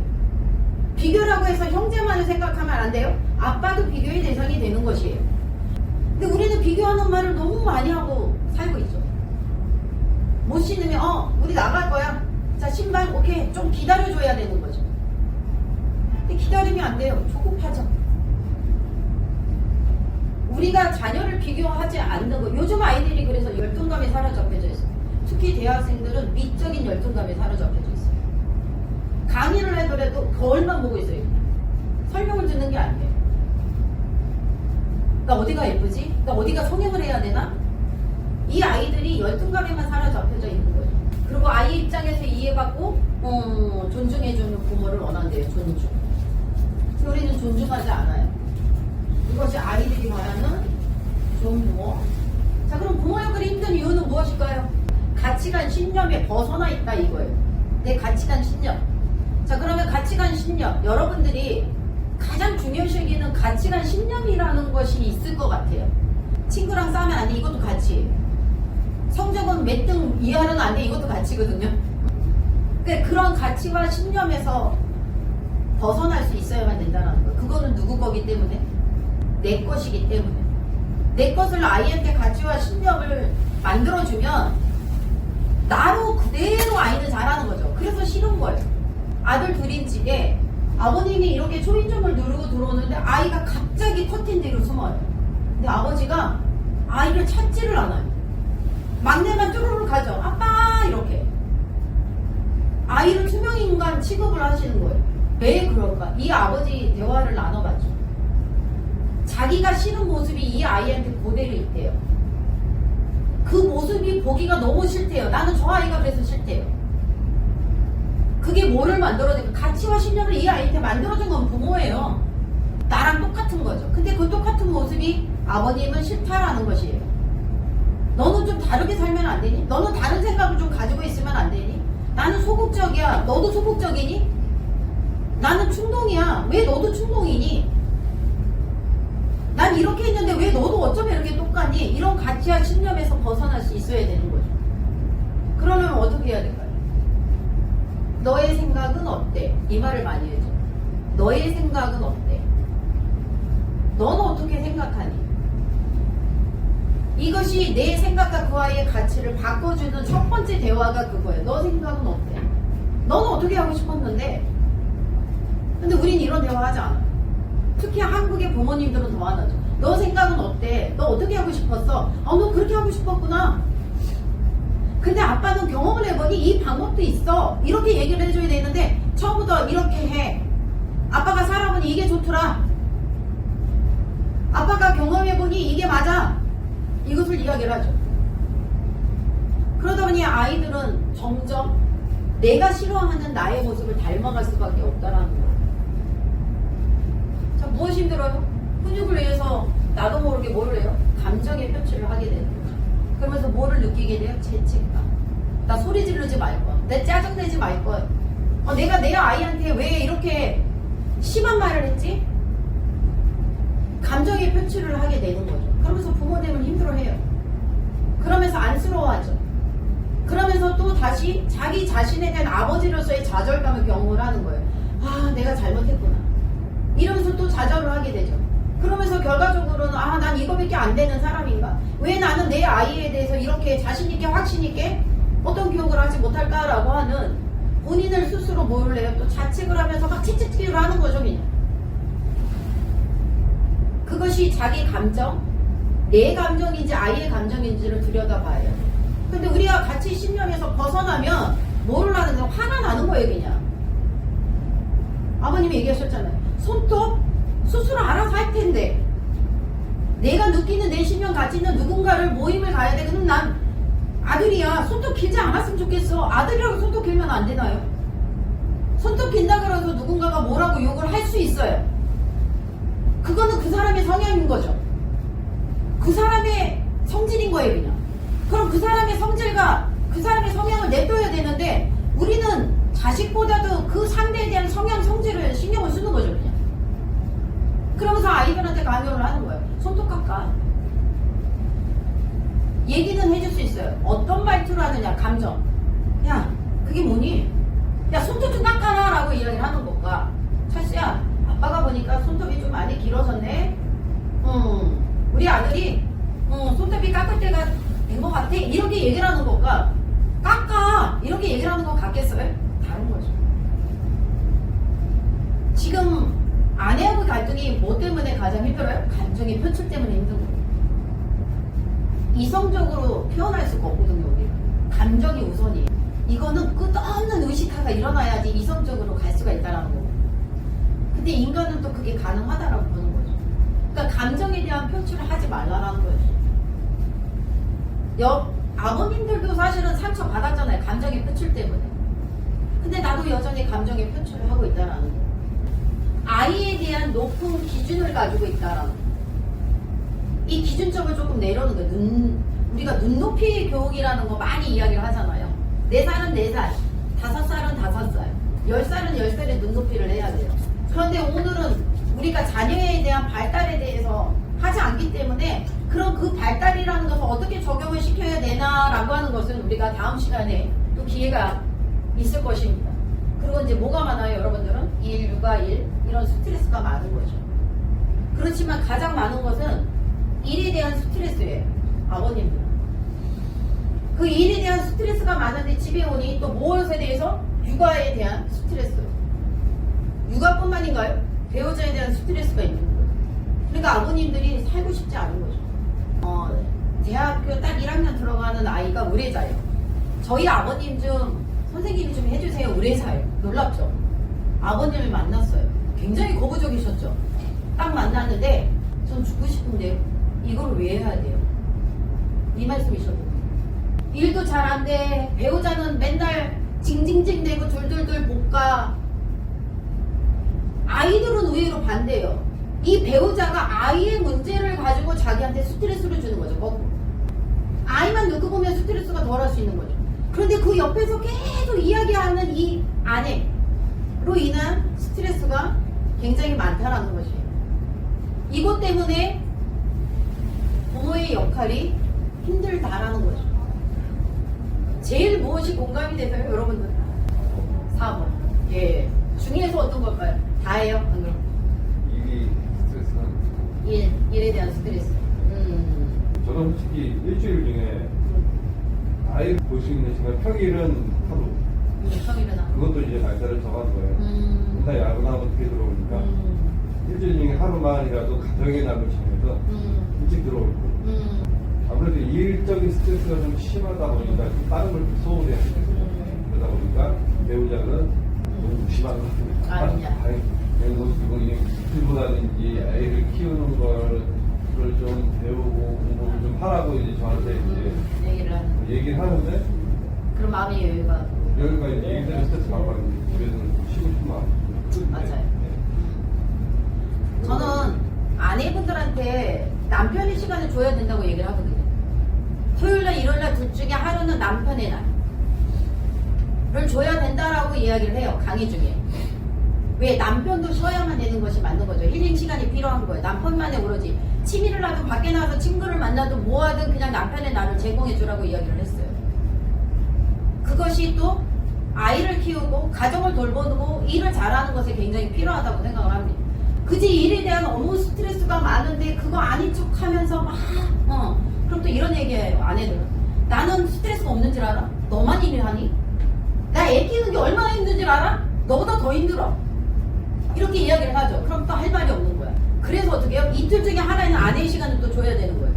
비교라고 해서 형제만을 생각하면 안 돼요. 아빠도 비교의 대상이 되는 것이에요. 근데 우리는 비교하는 말을 너무 많이 하고 살고 있죠. 못 신으면 우리 나갈 거야. 자, 신발 오케이. 좀 기다려줘야 되는 거죠. 근데 기다리면 안 돼요. 조급하죠. 우리가 자녀를 비교하지 않는 거. 요즘 아이들이 그래서 열등감에 사로잡혀져 있어요. 특히 대학생들은 미적인 열등감에 사로잡혀져 있어요. 강의를 하더라도 거울만 보고 있어요. 설명을 듣는 게 아니에요. 나 어디가 예쁘지? 나 어디가 성형을 해야 되나? 이 아이들이 열등감에만 사로잡혀져 있는 거예요. 그리고 아이 입장에서 이해받고 존중해주는 부모를 원한대요. 존중. 우리는 존중하지 않아요. 이것이 아이들이 말하는 좋은 부모. 자, 그럼 부모 역할이 힘든 이유는 무엇일까요? 가치관 신념에 벗어나 있다 이거예요. 내 가치관 신념. 자, 그러면 가치관 신념. 여러분들이 가장 중요시 여기는 가치관 신념이라는 것이 있을 것 같아요. 친구랑 싸우면 안 돼. 이것도 가치예요. 성적은 몇 등 이하는 안 돼. 이것도 가치거든요. 그러니까 그런 가치와 신념에서 벗어날 수 있어야만 된다는 거예요. 그거는 누구 거기 때문에? 내 것이기 때문에. 내 것을 아이한테 가치와 신념을 만들어주면 나로 그대로 아이는 잘하는 거죠. 그래서 싫은 거예요. 아들 둘인 집에 아버님이 이렇게 초인종을 누르고 들어오는데 아이가 갑자기 커튼 뒤로 숨어요. 근데 아버지가 아이를 찾지를 않아요. 막내만 쭈루루 가죠. 아빠 이렇게. 아이를 투명인간 취급을 하시는 거예요. 왜 그럴까? 이 아버지 대화를 나눠봤죠. 자기가 싫은 모습이 이 아이한테 그대로 있대요. 그 모습이 보기가 너무 싫대요. 나는 저 아이가 그래서 싫대요. 그게 뭐를 만들어내고 가치와 신념을 이 아이한테 만들어준 건 부모예요. 나랑 똑같은 거죠. 근데 그 똑같은 모습이 아버님은 싫다라는 것이에요. 너는 좀 다르게 살면 안 되니? 너는 다른 생각을 좀 가지고 있으면 안 되니? 나는 소극적이야. 너도 소극적이니? 나는 충동이야. 왜 너도 충동이니? 난 이렇게 했는데 왜 너도 어쩌면 이렇게 똑같니? 이런 가치와 신념에서 벗어날 수 있어야 되는 거죠. 그러려면 어떻게 해야 될까요? 너의 생각은 어때? 이 말을 많이 해줘. 너의 생각은 어때? 너는 어떻게 생각하니? 이것이 내 생각과 그 아이의 가치를 바꿔주는 첫 번째 대화가 그거예요. 너 생각은 어때? 너는 어떻게 하고 싶었는데? 근데 우린 이런 대화 하지 않아. 특히 한국의 부모님들은 더 안 하죠. 너 생각은 어때? 너 어떻게 하고 싶었어? 너 그렇게 하고 싶었구나. 근데 아빠는 경험을 해보니 이 방법도 있어. 이렇게 얘기를 해줘야 되는데 처음부터 이렇게 해. 아빠가 살아보니 이게 좋더라. 아빠가 경험해보니 이게 맞아. 이것을 이야기를 하죠. 그러다 보니 아이들은 점점 내가 싫어하는 나의 모습을 닮아갈 수밖에 없다라는 거예요. 자, 무엇이 힘들어요? 훈육을 위해서 나도 모르게 뭐를 해요? 감정의 표출을 하게 되는 거예요. 그러면서 뭐를 느끼게 돼요? 죄책감. 나 소리 지르지 말 거야. 내 짜증내지 말 거야. 내가 내 아이한테 왜 이렇게 심한 말을 했지? 감정의 표출을 하게 되는 거죠. 그러면서 부모님은 힘들어해요. 그러면서 안쓰러워하죠. 그러면서 또 다시 자기 자신에 대한 아버지로서의 좌절감을 경험을 하는 거예요. 아, 내가 잘못했구나. 이러면서 또 좌절을 하게 되죠. 그러면서 결과적으로는 난 이거밖에 안 되는 사람인가? 왜 나는 내 아이에 대해서 이렇게 자신있게 확신있게 어떤 기억을 하지 못할까라고 하는 본인을 스스로 뭘 해요? 또 자책을 하면서 막 채찍질을 하는 거죠, 그냥. 그것이 자기 감정, 내 감정인지 아이의 감정인지를 들여다봐야 해요. 근데 우리가 가치 신념에서 벗어나면 뭐를 하는 거야? 화가 나는 거예요, 그냥. 아버님이 얘기하셨잖아요. 손톱 스스로 알아서 할 텐데 내가 느끼는 내 신념 가치는 누군가를 모임을 가야 돼. 그럼 난 아들이야. 손톱 길지 않았으면 좋겠어. 아들이라고 손톱 길면 안 되나요? 손톱 긴다 그래서 누군가가 뭐라고 욕을 할 수 있어요. 그거는 그 사람의 성향인 거죠. 그 사람의 성질인 거예요, 그냥. 그럼 그 사람의 성질과 그 사람의 성향을 내둬야 되는데 우리는 자식보다도 그 상대에 대한 성향, 성질을 신경을 쓰는 거죠, 그냥. 그러면서 아이들한테 강요를 하는 거예요. 손톱 깎아. 얘기는 해줄 수 있어요. 어떤 말투로 하느냐, 감정. 야, 그게 뭐니? 야, 손톱 좀 깎아라 라고 이야기를 하는 것과 철수야, 아빠가 보니까 손톱이 좀 많이 길어졌네. 우리 아들이 손톱이 깎을 때가 된 것 같아. 이렇게 얘기를 하는 것과 깎아 이렇게 얘기를 하는 거 같겠어요? 다른 거죠. 지금 아내하고 갈등이 뭐 때문에 가장 힘들어요? 감정의 표출 때문에 힘든 거예요. 이성적으로 표현할 수가 없거든요, 우리가. 감정이 우선이에요. 이거는 끝없는 의식화가 일어나야지 이성적으로 갈 수가 있다는 거고. 근데 인간은 또 그게 가능하다라고 보는 거죠. 그러니까 감정에 대한 표출을 하지 말라라는 거죠. 아버님들도 사실은 상처 받았잖아요. 감정의 표출 때문에. 근데 나도 여전히 감정의 표출을 하고 있다라는 거예요. 아이에 대한 높은 기준을 가지고 있다라는 거예요. 이 기준점을 조금 내려놓는 거예요. 우리가 눈높이 교육이라는 거 많이 이야기를 하잖아요. 4살은 4살, 5살은 5살, 10살은 10살의 눈높이를 해야 돼요. 그런데 오늘은 우리가 자녀에 대한 발달에 대해서 하지 않기 때문에 그럼 그 발달이라는 것을 어떻게 적용을 시켜야 되나라고 하는 것은 우리가 다음 시간에 또 기회가 있을 것입니다. 그리고 이제 뭐가 많아요, 여러분들은? 일, 육아일, 이런 스트레스가 많은 거죠. 그렇지만 가장 많은 것은 일에 대한 스트레스예요, 아버님들. 그 일에 대한 스트레스가 많은데 집에 오니 또 무엇에 대해서? 육아에 대한 스트레스. 육아뿐만인가요? 배우자에 대한 스트레스가 있는 거예요. 그러니까 아버님들이 살고 싶지 않은 거죠. 대학교 딱 1학년 들어가는 아이가 의뢰자예요. 저희 아버님 좀 선생님이 좀 해주세요. 의뢰자예요. 놀랍죠? 아버님을 만났어요. 굉장히 거부적이셨죠? 딱 만났는데 전 죽고 싶은데 이걸 왜 해야 돼요? 이 말씀이셨거든요. 일도 잘 안 돼. 배우자는 맨날 징징징대고 둘둘둘 볶아. 아이들은 의외로 반대예요. 이 배우자가 아이의 문제를 가지고 자기한테 스트레스를 주는 거죠. 거꾸로. 아이만 놓고 보면 스트레스가 덜할 수 있는 거죠. 그런데 그 옆에서 계속 이야기하는 이 아내로 인한 스트레스가 굉장히 많다라는 것이에요. 이것 때문에 부모의 역할이 힘들다라는 거죠. 제일 무엇이 공감이 되세요, 여러분들? 4번. 예. 중에서 어떤 걸까요? 다예요, 안 그럼? 일이 스트레스는 일에 대한 스트레스. 저는 솔직히 일주일 중에 아이를 볼 수 있는 시간 평일은 하루. 평일은 하루. 그것도 이제 날짜를 정한 거예요. 맨날 야근하고 어떻게 들어오니까 일주일 중에 하루만이라도 가정의 날을 정해서 일찍 들어오고. 아무래도 일적인 스트레스가 좀 심하다 보니까 다른 걸 좀 소홀히 하게 되고 그러다 보니까 배우자는 너무 무심한 것 같아요. 아니야. 유튜브라든지 아이를 키우는 거를 좀 배우고 공부를 좀 하라고 이제 저한테 이제 얘기를 하는데 그럼 마음의 여유가. 여기가 이제 일대로 스트레스 받고 있는데 집에서는 쉬고 싶은 마음이 맞아요. 저는 아내분들한테 남편의 시간을 줘야 된다고 얘기를 하거든요. 토요일날 일요일날 둘 중에 하루는 남편의 날을 줘야 된다라고 이야기를 해요. 강의 중에. 왜? 남편도 쉬어야만 되는 것이 맞는 거죠. 힐링 시간이 필요한 거예요. 남편만의 오로지 취미를 하든 밖에 나가서 친구를 만나든 뭐하든 그냥 남편의 날을 제공해 주라고 이야기를 했어요. 그것이 또 아이를 키우고 가정을 돌보고 일을 잘하는 것에 굉장히 필요하다고 생각을 합니다. 그지 일에 대한 업무 스트레스가 많은데 그거 아닌 척 하면서 막 그럼 또 이런 얘기해요. 아내들은 나는 스트레스가 없는 줄 알아? 너만 일하니? 나 애 키우는 게 얼마나 힘든 줄 알아? 너보다 더 힘들어. 이렇게 이야기를 하죠. 그럼 또 할 말이 없는 거야. 그래서 어떻게 해요? 이틀 중에 하나에는 아내의 시간을 또 줘야 되는 거예요.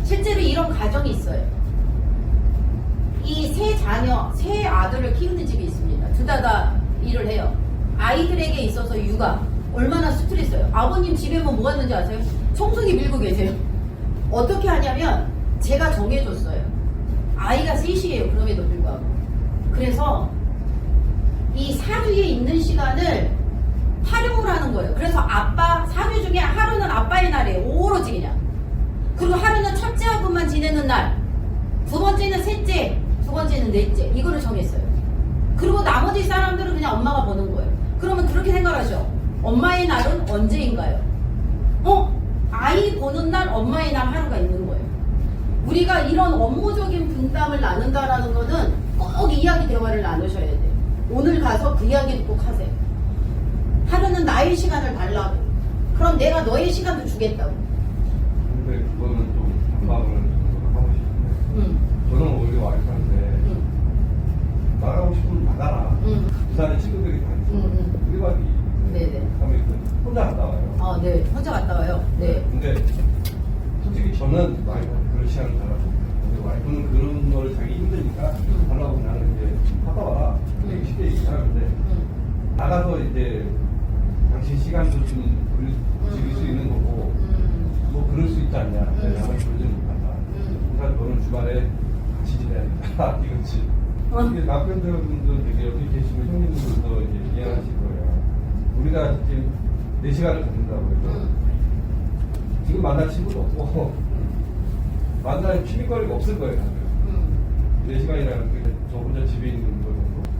실제로 이런 가정이 있어요. 이 세 자녀, 세 아들을 키우는 집이 있습니다. 둘 다 일을 해요. 아이들에게 있어서 육아 얼마나 스트레스예요. 아버님 집에 뭐 하는지 아세요? 청소기 밀고 계세요. 어떻게 하냐면 제가 정해줬어요. 아이가 셋이에요. 그럼에도 불구하고. 그래서 이 사주에 있는 시간을 활용을 하는 거예요. 그래서 아빠 사주 중에 하루는 아빠의 날이에요. 오로지 그냥. 그리고 하루는 첫째 아들만 지내는 날, 두 번째는 셋째, 두 번째는 넷째. 이거를 정했어요. 그리고 나머지 사람들은 그냥 엄마가 보는 거예요. 그러면 그렇게 생각하죠. 엄마의 날은 언제인가요? 아이 보는 날 엄마의 날 하루가 있는 거예요. 우리가 이런 업무적인 분담을 나눈다라는 거는 꼭 이야기 대화를 나누셔야 돼요. 오늘 가서 그 이야기를 꼭 하세요. 하루는 나의 시간을 달라고. 그럼 내가 너의 시간도 주겠다고. 근데 그거는 좀 반박을 하고 싶은데 저는 오히려 와이프한테 나가고 싶으면 나가라. 부산에 친구들이 다 있어. 1박 2일. 네네. 혼자 갔다 와요. 네. 혼자 갔다 와요. 네. 근데 솔직히 저는 와이프한테 그런 시간을 달라고. 근데 와이프는 그런 거를 자기 힘드니까 달라고 나는 이제 갔다 와라. 되게 쉽게 얘기하는데 나가서 이제 당신 시간도 좀 즐길 수 있는 거고 뭐 그럴 수 있지 않냐. 내가 그러지 못한다. 그래서 너는 주말에 같이 지내야 된다. 이거지. 근데 남편들도 되게 여기 계시고 형님들도 이제 이해하실 거예요. 우리가 지금 4시간을 갖는다고 해서 지금 만날 친구도 없고 만날 취미거리가 없을 거예요. 다들. 4시간이라는 게 저 혼자 집에 있는 거고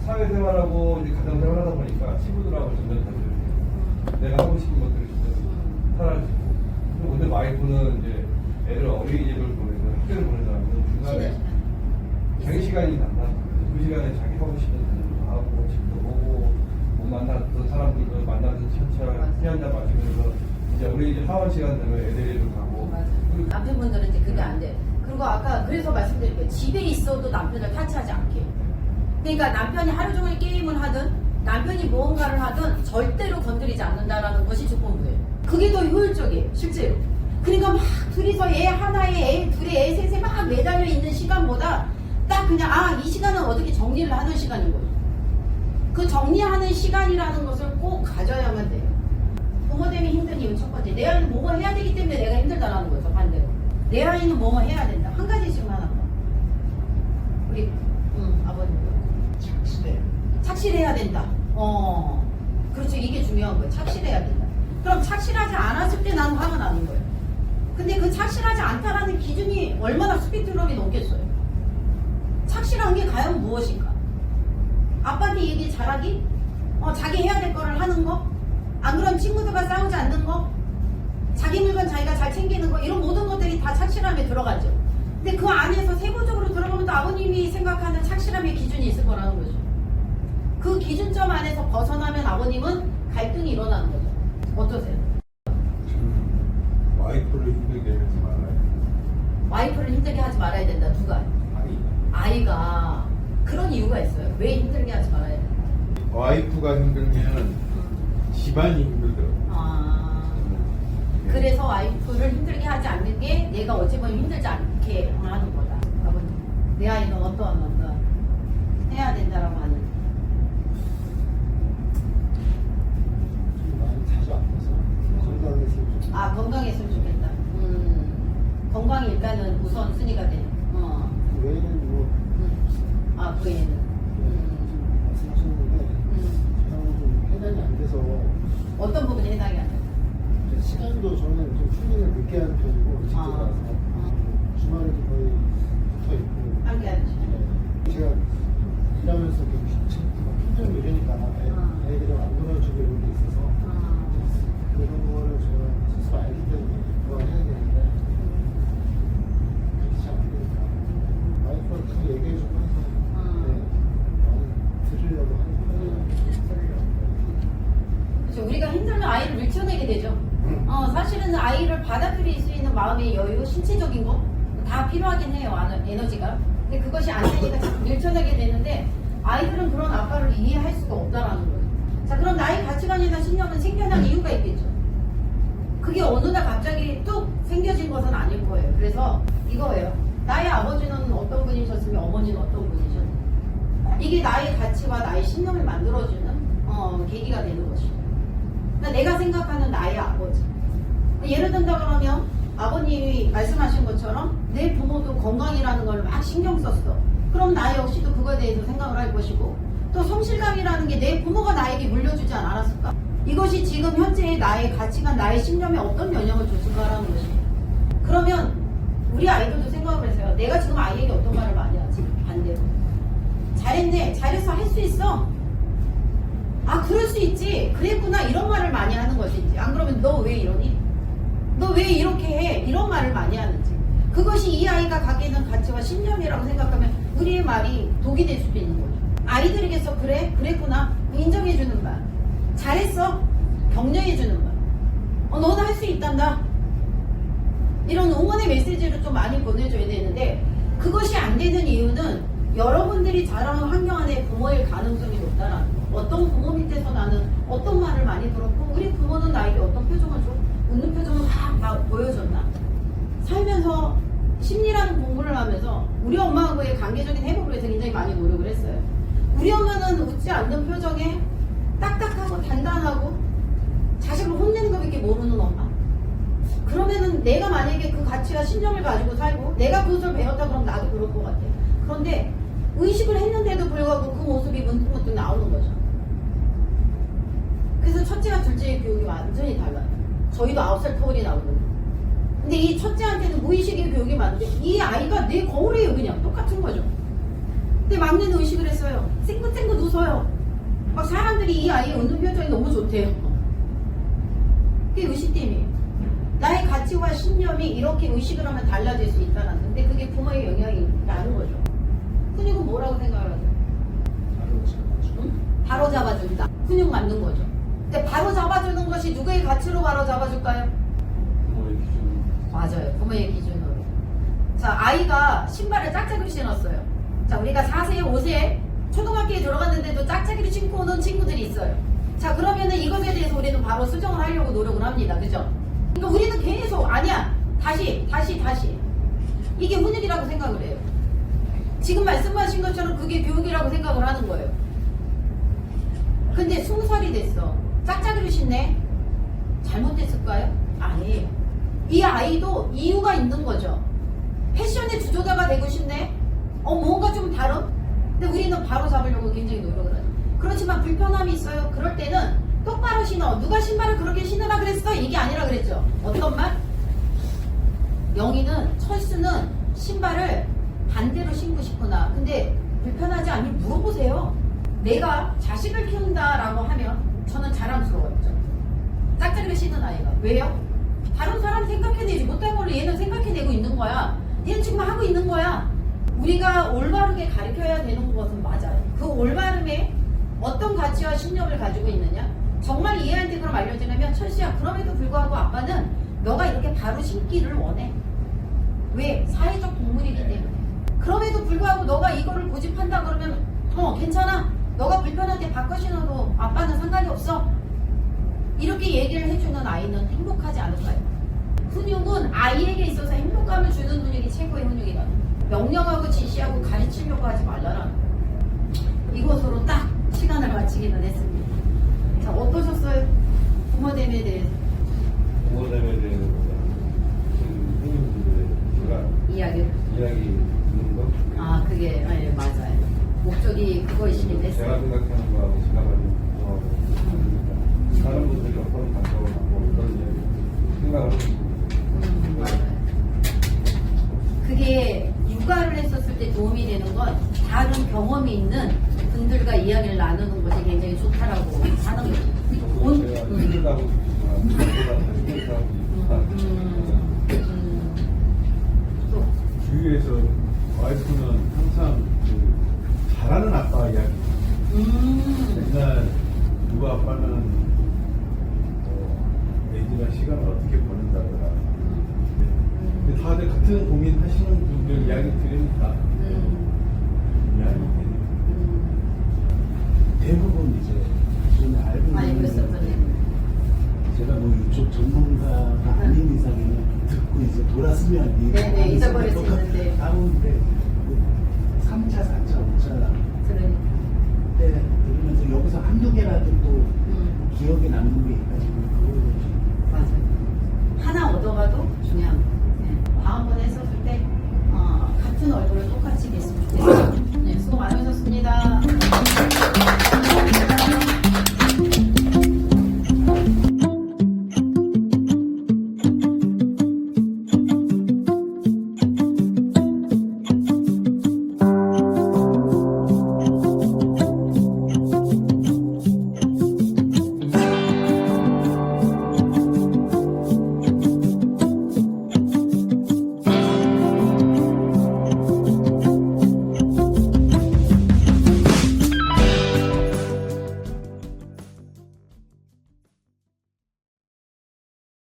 사회생활하고 이제 가정생활 하다 보니까 친구들하고 점점 다르죠. 내가 하고 싶은 것들을 좀 사라지고 근데 와이프는 이제 애를 어린이집을 보내서 학교를 보내자면 중간에 자기 시간이 난다. 그 시간에 자기 하고 싶은 일도 하고 집도 보고 못 만났던 사람들도 만나서 천천히 티 한잔 마시면서 이제 어린이집 하원 시간 되면 애들이도 가고 남편분들은 이제 그게 안 돼. 그리고 아까 그래서 말씀드린 거예요. 집에 있어도 남편을 타치하지 않게. 그러니까 남편이 하루 종일 게임을 하든 남편이 무언가를 하든 절대로 건드리지 않는다라는 것이 조건부예요. 그게 더 효율적이에요. 실제로. 그러니까 막 둘이서 애 하나에 애 둘에 애 셋에 막 매달려 있는 시간보다 딱 그냥 이 시간은 어떻게 정리를 하는 시간인 거예요. 그 정리하는 시간이라는 것을 꼭 가져야만 돼요. 부모 때문에 힘든 이유는 첫 번째. 내 아이는 뭐뭐 해야 되기 때문에 내가 힘들다라는 거죠. 반대로. 내 아이는 뭐뭐 해야 된다. 한 가지씩만 하는 거. 우리 아버님. 착실해. 착실해야 된다. 그렇죠. 이게 중요한 거예요. 착실해야 된다. 그럼 착실하지 않았을 때 나는 화가 나는 거예요. 근데 그 착실하지 않다라는 기준이 얼마나 스펙트럼이 높겠어요. 착실한 게 과연 무엇인가? 아빠한테 얘기 잘하기? 자기 해야 될 거를 하는 거? 안 그럼 친구들과 싸우지 않는 거? 자기 물건 자기가 잘 챙기는 거? 이런 모든 것들이 다 착실함에 들어가죠. 근데 그 안에서 세부적으로 들어가면 또 아버님이 생각하는 착실함의 기준이 있을 거라는 거죠. 그 기준점 안에서 벗어나면 아버님은 갈등이 일어나는 거죠. 어떠세요? 지금 와이프를 힘들게 하지 말아요. 와이프를 힘들게 하지 말아야 된다. 누가? 아이가. 그런 이유가 있어요. 왜 힘들게 하지 말아야 된다? 와이프가 힘들면 집안이 힘들더라고요. 그래서 와이프를 힘들게 하지 않는 게 내가 어찌 보면 힘들지 않게 하는 거다. 아버님. 내 아이는 어떤 해야 된다라고 하는. 많이 자주 아파서 건강했으면 좋겠다. 건강했으면 좋겠다. 건강이 일단은 우선순위가 되는. 그 외에는 뭐 그 애는. 말씀하셨는데 그냥 좀 해당이 안 돼서 어떤 부분이 해당이 안 돼요? 시간도 저는 좀 출근을 늦게 하는 편이고 일찍 들어가서 주말에도 거의 붙어 있고 함께 하듯이. 제가 일하면서 힘들고 이러니까 애들을 안 놀아주고 이런 게 있어서 그런 거를 제가 스스로 알기 때문에 그걸 해야 되는데 그렇게 잘 안 되니까 와이프가 그 얘기해주고 해서 많이 들으려고 하는 거예요. 그렇죠. 우리가 힘들면 아이를 밀쳐내게 되죠. 사실은 아이를 받아들일 수 있는 마음의 여유, 신체적인 거 다 필요하긴 해요. 에너지가. 근데 그것이 안 되니까 자꾸 밀쳐내게 되는데 아이들은 그런 아빠를 이해할 수가 없다라는 거예요. 자, 그럼 나의 가치관이나 신념은 생겨난 이유가 있겠죠. 그게 어느 날 갑자기 뚝 생겨진 것은 아닐 거예요. 그래서 이거예요. 나의 아버지는 어떤 분이셨으며 어머니는 어떤 분이셨는지. 이게 나의 가치와 나의 신념을 만들어주는 계기가 되는 것이죠. 그러니까 내가 생각하는 나의 아버지. 예를 든다 그러면 아버님이 말씀하신 것처럼 내 부모도 건강이라는 걸 막 신경 썼어. 그럼 나 역시도 그거에 대해서 생각을 할 것이고 또 성실감이라는 게 내 부모가 나에게 물려주지 않았을까? 이것이 지금 현재의 나의 가치관, 나의 신념에 어떤 영향을 줬을까라는 것입니다. 그러면 우리 아이들도 생각을 해서요. 내가 지금 아이에게 어떤 말을 많이 하지? 반대로. 잘했네. 잘해서 할 수 있어. 그럴 수 있지. 그랬구나. 이런 말을 많이 하는 것인지. 안 그러면 너 왜 이러니? 너 왜 이렇게 해? 이런 말을 많이 하는지. 그것이 이 아이가 갖게 있는 가치와 신념이라고 생각하면 우리의 말이 독이 될 수도 있는 거죠. 아이들에게서 그래? 그랬구나. 인정해주는 말. 잘했어. 격려해주는 말. 너는 할 수 있단다. 이런 응원의 메시지를 좀 많이 보내줘야 되는데 그것이 안 되는 이유는 여러분들이 자라는 환경 안에 부모일 가능성이 높다라는 거. 어떤 부모 밑에서 나는 어떤 말을 많이 들었고 우리 부모는 나에게 어떤 표정을 줘? 웃는 표정을 막 보여줬나? 살면서 심리라는 공부를 하면서 우리 엄마하고의 관계적인 회복을 위해서 굉장히 많이 노력을 했어요. 우리 엄마는 웃지 않는 표정에 딱딱하고 단단하고 자식을 혼내는 것밖에 모르는 엄마. 그러면은 내가 만약에 그 가치와 신념을 가지고 살고 내가 그것을 배웠다 그러면 나도 그럴 것 같아. 그런데 의식을 했는데도 불구하고 그 모습이 문득문득 나오는 거죠. 그래서 첫째와 둘째의 교육이 완전히 달라요. 저희도 9살 터울이 나오거든요. 근데 이 첫째한테는 무의식의 교육이 맞는데 이 아이가 내 거울이에요. 그냥 똑같은 거죠. 근데 막내는 의식을 했어요. 쌩긋쌩긋 웃어요. 막 사람들이 이 아이의 웃는 표정이 너무 좋대요. 그게 의식됨이에요. 나의 가치와 신념이 이렇게 의식을 하면 달라질 수 있다는 건데 그게 부모의 영향이라는 거죠. 훈육은 뭐라고 생각을 하세요? 바로 잡아준다. 훈육 맞는 거죠. 근데 바로 잡아주는 것이 누구의 가치로 바로 잡아줄까요? 부모의 기준. 맞아요. 부모의 기준으로. 자, 아이가 신발을 짝짝이로 신었어요. 자, 우리가 4세, 5세 초등학교에 들어갔는데도 짝짝이로 신고 오는 친구들이 있어요. 자, 그러면은 이것에 대해서 우리는 바로 수정을 하려고 노력을 합니다. 그죠? 그러니까 우리는 계속 아니야. 다시. 이게 훈육이라고 생각을 해요. 지금 말씀하신 것처럼 그게 교육이라고 생각을 하는 거예요. 근데 20살이 됐어. 짝짝이로 신네? 잘못됐을까요? 아니에요. 이 아이도 이유가 있는 거죠. 패션의 주조자가 되고 싶네? 뭔가 좀 다른? 근데 우리는 바로 잡으려고 굉장히 노력을 하죠. 그렇지만 불편함이 있어요. 그럴 때는 똑바로 신어. 누가 신발을 그렇게 신으라 그랬어? 이게 아니라 그랬죠. 어떤 말? 영희는, 철수는 신발을 반대로 신고 싶구나. 근데 불편하지 않니? 물어보세요. 내가 자식을 키운다라고 하면 저는 자랑스러웠죠. 짝짝이를 신는 아이가. 왜요? 다른 사람 생각해내지 못한 걸로 얘는 생각해내고 있는 거야. 얘는 지금 하고 있는 거야. 우리가 올바르게 가르쳐야 되는 것은 맞아요. 그 올바름에 어떤 가치와 신념을 가지고 있느냐? 정말 얘한테 그럼 알려주려면 철수야, 그럼에도 불구하고 아빠는 너가 이렇게 바로 신기를 원해. 왜? 사회적 동물이기 때문에. 그럼에도 불구하고 너가 이거를 고집한다 그러면 괜찮아. 너가 불편한데 바꿔 신어도 아빠는 상관이 없어. 이렇게 얘기를 해주는 아이는 행복하지 않을까요? 훈육은 아이에게 있어서 행복감을 주는 훈육이 최고의 훈육이다. 명령하고 지시하고 가르치려고 하지 말라라. 이것으로 딱 시간을 마치기는 했습니다. 자, 어떠셨어요? 부모됨에 대해서 부모됨에 대해서 형님들의 제가 이야기를. 이야기 듣는 거. 아, 그게 맞아요. 목적이 그거이시긴 제가 했어요. 생각하는 거하고 제가 가진 거하고 다른 분들이 어떤 감정을 갖고 어떤 이야기 생각을 하고 있습니다. 맞아요. 그게 육아를 했었을 때 도움이 되는 건 다른 경험이 있는 분들과 이야기를 나누는 것이 굉장히 좋다라고 하는 거죠. 제가 힘들다고 느끼지만 힘들다고 또 주위에서 와이프는 항상 그 잘하는 아빠 이야기. 맨날 누구 아빠는 애기랑 시간을 어떻게 보낸다더라. 근데 다들 같은 고민하시는 분들 이야기 들으니까 이야기. 대부분 이제 기존에 알고 많이 있는 그랬었거든요. 제가 뭐 이쪽 전문가가 아닌 이상에는 듣고 이제 돌았으면 네네, 잊어버릴 수 똑같은